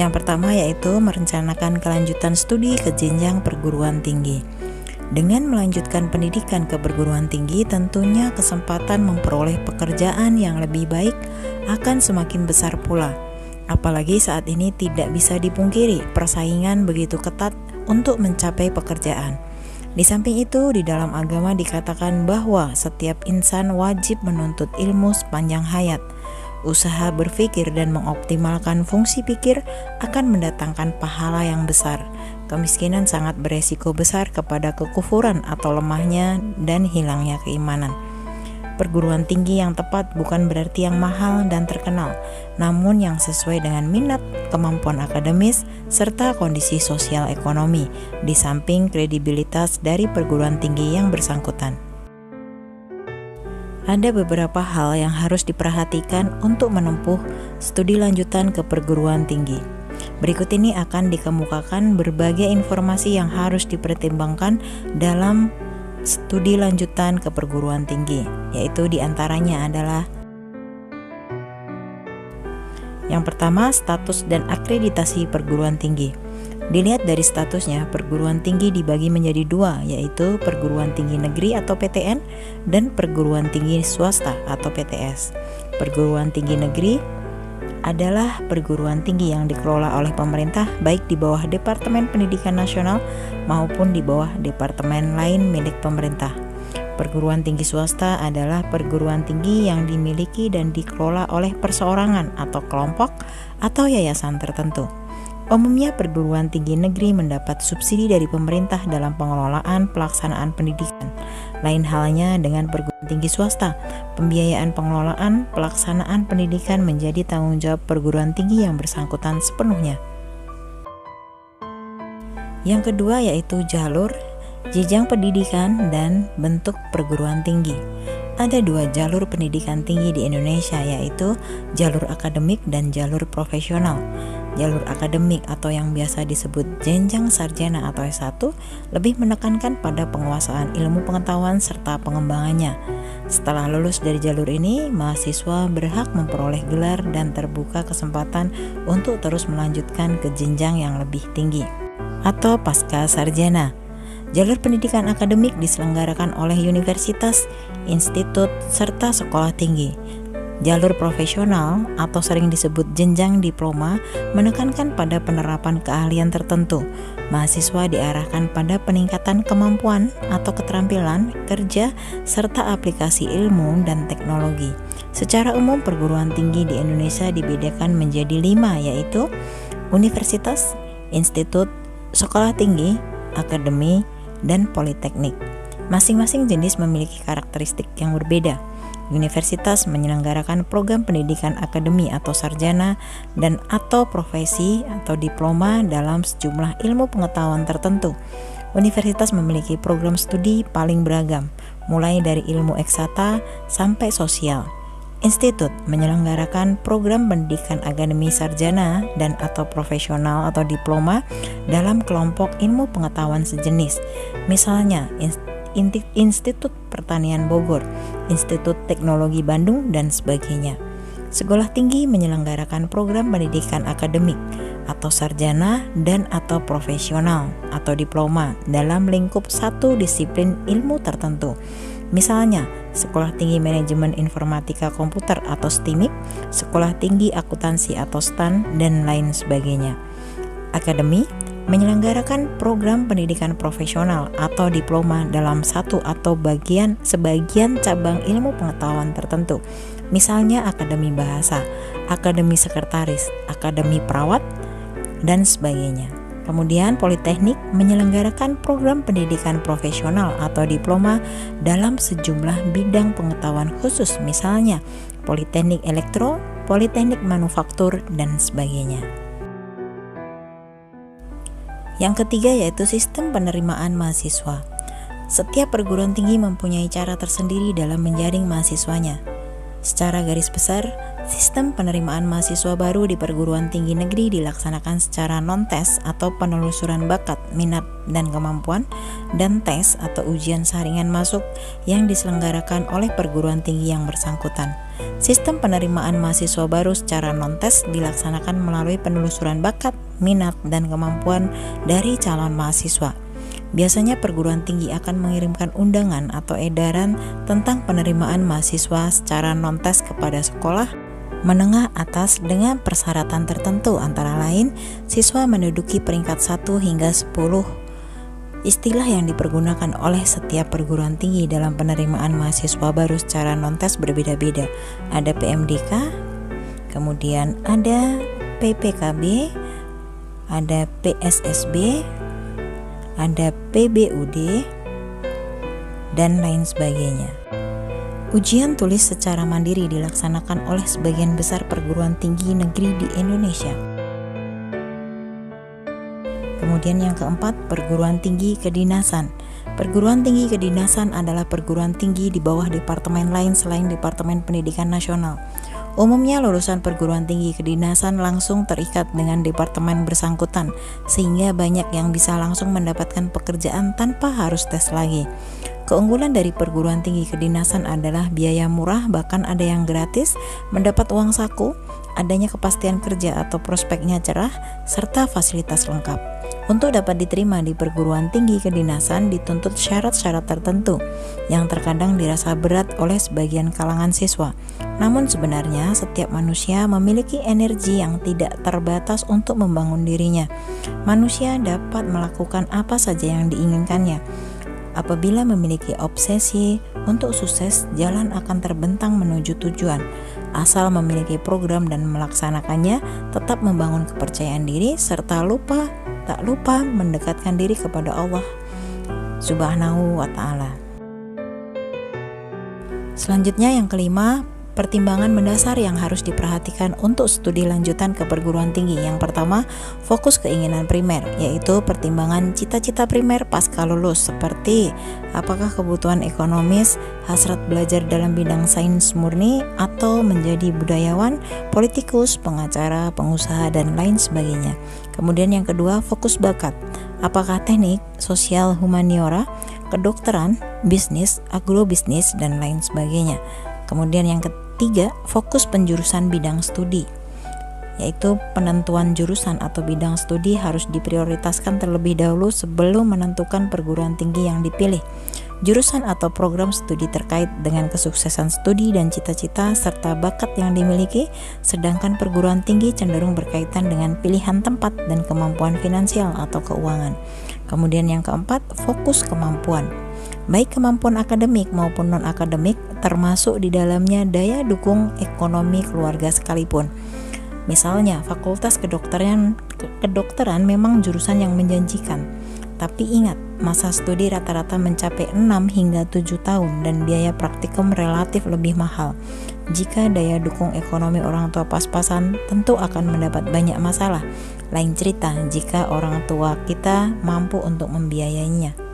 Yang pertama yaitu merencanakan kelanjutan studi ke jenjang perguruan tinggi. Dengan melanjutkan pendidikan ke perguruan tinggi, tentunya kesempatan memperoleh pekerjaan yang lebih baik akan semakin besar pula. Apalagi saat ini tidak bisa dipungkiri persaingan begitu ketat untuk mencapai pekerjaan. Di samping itu, di dalam agama dikatakan bahwa setiap insan wajib menuntut ilmu sepanjang hayat. Usaha berpikir dan mengoptimalkan fungsi pikir akan mendatangkan pahala yang besar. Kemiskinan sangat beresiko besar kepada kekufuran atau lemahnya dan hilangnya keimanan. Perguruan tinggi yang tepat bukan berarti yang mahal dan terkenal, namun yang sesuai dengan minat, kemampuan akademis, serta kondisi sosial ekonomi, di samping kredibilitas dari perguruan tinggi yang bersangkutan. Ada beberapa hal yang harus diperhatikan untuk menempuh studi lanjutan ke perguruan tinggi. Berikut ini akan dikemukakan berbagai informasi yang harus dipertimbangkan dalam studi lanjutan ke perguruan tinggi, yaitu diantaranya adalah: yang pertama, status dan akreditasi perguruan tinggi. Dilihat dari statusnya, perguruan tinggi dibagi menjadi dua, yaitu perguruan tinggi negeri atau PTN dan perguruan tinggi swasta atau PTS. Perguruan tinggi negeri adalah perguruan tinggi yang dikelola oleh pemerintah, baik di bawah Departemen Pendidikan Nasional maupun di bawah departemen lain milik pemerintah. Perguruan tinggi swasta adalah perguruan tinggi yang dimiliki dan dikelola oleh perseorangan atau kelompok atau yayasan tertentu. Umumnya perguruan tinggi negeri mendapat subsidi dari pemerintah dalam pengelolaan pelaksanaan pendidikan. Lain halnya dengan perguruan tinggi swasta, pembiayaan pengelolaan pelaksanaan pendidikan menjadi tanggung jawab perguruan tinggi yang bersangkutan sepenuhnya. Yang kedua yaitu jalur, jenjang pendidikan, dan bentuk perguruan tinggi. Ada dua jalur pendidikan tinggi di Indonesia, yaitu jalur akademik dan jalur profesional. Jalur akademik atau yang biasa disebut jenjang sarjana atau S1 lebih menekankan pada penguasaan ilmu pengetahuan serta pengembangannya. Setelah lulus dari jalur ini, mahasiswa berhak memperoleh gelar dan terbuka kesempatan untuk terus melanjutkan ke jenjang yang lebih tinggi atau pasca sarjana. Jalur pendidikan akademik diselenggarakan oleh universitas, institut, serta sekolah tinggi. Jalur profesional atau sering disebut jenjang diploma menekankan pada penerapan keahlian tertentu. Mahasiswa diarahkan pada peningkatan kemampuan atau keterampilan kerja serta aplikasi ilmu dan teknologi. Secara umum perguruan tinggi di Indonesia dibedakan menjadi 5, yaitu universitas, institut, sekolah tinggi, akademi, dan politeknik. Masing-masing jenis memiliki karakteristik yang berbeda. Universitas menyelenggarakan program pendidikan akademi atau sarjana dan atau profesi atau diploma dalam sejumlah ilmu pengetahuan tertentu. Universitas memiliki program studi paling beragam, mulai dari ilmu eksata sampai sosial. Institut menyelenggarakan program pendidikan akademi sarjana dan atau profesional atau diploma dalam kelompok ilmu pengetahuan sejenis. Misalnya, Institut Pertanian Bogor, Institut Teknologi Bandung, dan sebagainya. Sekolah tinggi menyelenggarakan program pendidikan akademik atau sarjana dan atau profesional atau diploma dalam lingkup satu disiplin ilmu tertentu. Misalnya, Sekolah Tinggi Manajemen Informatika Komputer atau STIMIK, Sekolah Tinggi Akuntansi atau STAN, dan lain sebagainya. Akademi menyelenggarakan program pendidikan profesional atau diploma dalam satu atau sebagian cabang ilmu pengetahuan tertentu. Misalnya Akademi Bahasa, Akademi Sekretaris, Akademi Perawat, dan sebagainya. Kemudian Politeknik menyelenggarakan program pendidikan profesional atau diploma dalam sejumlah bidang pengetahuan khusus, misalnya Politeknik Elektro, Politeknik Manufaktur, dan sebagainya. Yang ketiga yaitu sistem penerimaan mahasiswa. Setiap perguruan tinggi mempunyai cara tersendiri dalam menjaring mahasiswanya. Secara garis besar, Sistem penerimaan mahasiswa baru di perguruan tinggi negeri dilaksanakan secara non-tes atau penelusuran bakat, minat, dan kemampuan, dan tes atau ujian saringan masuk yang diselenggarakan oleh perguruan tinggi yang bersangkutan. Sistem penerimaan mahasiswa baru secara non-tes dilaksanakan melalui penelusuran bakat, minat, dan kemampuan dari calon mahasiswa. Biasanya perguruan tinggi akan mengirimkan undangan atau edaran tentang penerimaan mahasiswa secara non-tes kepada sekolah menengah atas dengan persyaratan tertentu, antara lain siswa menduduki peringkat 1 hingga 10. Istilah yang dipergunakan oleh setiap perguruan tinggi dalam penerimaan mahasiswa baru secara non-tes berbeda-beda. Ada PMDK, kemudian ada PPKB, ada PSSB, ada PBUD, dan lain sebagainya. Ujian tulis secara mandiri dilaksanakan oleh sebagian besar perguruan tinggi negeri di Indonesia. Kemudian yang keempat, perguruan tinggi kedinasan. Perguruan tinggi kedinasan adalah perguruan tinggi di bawah departemen lain selain Departemen Pendidikan Nasional. Umumnya lulusan perguruan tinggi kedinasan langsung terikat dengan departemen bersangkutan, sehingga banyak yang bisa langsung mendapatkan pekerjaan tanpa harus tes lagi. Keunggulan dari perguruan tinggi kedinasan adalah biaya murah, bahkan ada yang gratis, mendapat uang saku, adanya kepastian kerja atau prospeknya cerah, serta fasilitas lengkap. Untuk dapat diterima di perguruan tinggi kedinasan dituntut syarat-syarat tertentu yang terkadang dirasa berat oleh sebagian kalangan siswa. Namun sebenarnya setiap manusia memiliki energi yang tidak terbatas untuk membangun dirinya. Manusia dapat melakukan apa saja yang diinginkannya. Apabila memiliki obsesi untuk sukses, jalan akan terbentang menuju tujuan. Asal memiliki program dan melaksanakannya, tetap membangun kepercayaan diri serta tak lupa mendekatkan diri kepada Allah Subhanahu wa ta'ala. Selanjutnya yang kelima, pertimbangan mendasar yang harus diperhatikan untuk studi lanjutan ke perguruan tinggi. Yang pertama, fokus keinginan primer, yaitu pertimbangan cita-cita primer pasca lulus, seperti apakah kebutuhan ekonomis, hasrat belajar dalam bidang sains murni, atau menjadi budayawan, politikus, pengacara, pengusaha, dan lain sebagainya. Kemudian yang kedua, fokus bakat, apakah teknik, sosial, humaniora, kedokteran, bisnis, agrobisnis, dan lain sebagainya. Kemudian yang ketiga, fokus penjurusan bidang studi, yaitu penentuan jurusan atau bidang studi harus diprioritaskan terlebih dahulu sebelum menentukan perguruan tinggi yang dipilih. Jurusan atau program studi terkait dengan kesuksesan studi dan cita-cita serta bakat yang dimiliki, sedangkan perguruan tinggi cenderung berkaitan dengan pilihan tempat dan kemampuan finansial atau keuangan. Kemudian yang keempat, fokus kemampuan. Baik kemampuan akademik maupun non-akademik, termasuk di dalamnya daya dukung ekonomi keluarga sekalipun. Misalnya, fakultas kedokteran memang jurusan yang menjanjikan, tapi ingat, masa studi rata-rata mencapai 6 hingga 7 tahun dan biaya praktikum relatif lebih mahal. Jika daya dukung ekonomi orang tua pas-pasan, tentu akan mendapat banyak masalah. Lain cerita jika orang tua kita mampu untuk membiayainya.